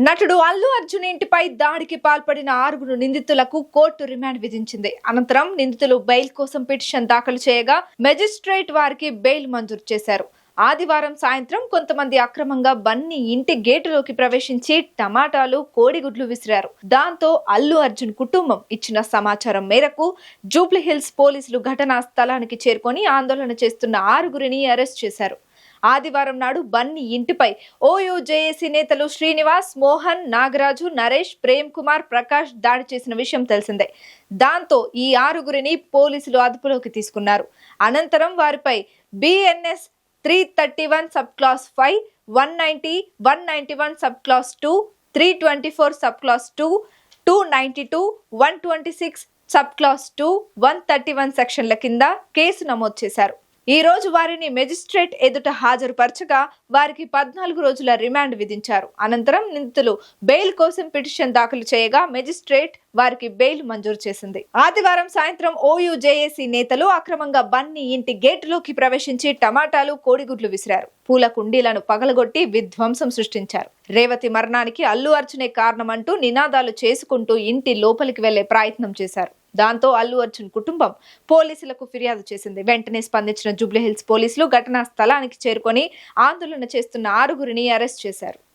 నటుడు అల్లు అర్జున్ ఇంటిపై దాడికి పాల్పడిన 6 నిందితులకు కోర్టు రిమాండ్ విధించింది. అనంతరం నిందితులు బెయిల్ కోసం పిటిషన్ దాఖలు చేయగా మెజిస్ట్రేట్ వారికి బెయిల్ మంజూరు చేశారు. ఆదివారం సాయంత్రం కొంతమంది అక్రమంగా బన్నీ ఇంటి గేటులోకి ప్రవేశించి టమాటాలు, కోడిగుడ్లు విసిరారు. దాంతో అల్లు అర్జున్ కుటుంబం ఇచ్చిన సమాచారం మేరకు జూబ్లీహిల్స్ పోలీసులు ఘటనా స్థలానికి చేరుకొని ఆందోళన చేస్తున్న 6 అరెస్ట్ చేశారు. ఆదివారం నాడు బన్నీ ఇంటిపై ఓయూజేఏసీ నేతలు శ్రీనివాస్, మోహన్, నాగరాజు, నరేష్, ప్రేమ్ కుమార్, ప్రకాష్ దాడి చేసిన విషయం తెలిసిందే. దాంతో ఈ 6 పోలీసులు అదుపులోకి తీసుకున్నారు. అనంతరం వారిపై BNS 331 sub class 5, 190, 191 sub class 2, 324 sub class 2, 292, 126 sub class 2, 131 సెక్షన్ల కింద కేసు నమోదు చేశారు. ఈ రోజు వారిని మెజిస్ట్రేట్ ఎదుట హాజరుపరచగా వారికి 14 రోజుల రిమాండ్ విధించారు. అనంతరం నిందితులు బెయిల్ కోసం పిటిషన్ దాఖలు చేయగా మెజిస్ట్రేట్ వారికి బెయిల్ మంజూరు చేసింది. ఆదివారం సాయంత్రం ఓయూజేఏసీ నేతలు అక్రమంగా బన్నీ ఇంటి గేటులోకి ప్రవేశించి టమాటాలు, కోడిగుడ్లు విసిరారు. పూల కుండీలను పగలగొట్టి విధ్వంసం సృష్టించారు. రేవతి మరణానికి అల్లు అర్జునే కారణమంటూ నినాదాలు చేసుకుంటూ ఇంటి లోపలికి వెళ్లే ప్రయత్నం చేశారు. దాంతో అల్లు అర్జున్ కుటుంబం పోలీసులకు ఫిర్యాదు చేసింది. వెంటనే స్పందించిన జూబ్లీహిల్స్ పోలీసులు ఘటనా స్థలానికి చేరుకొని ఆందోళన చేస్తున్న 6 అరెస్ట్ చేశారు.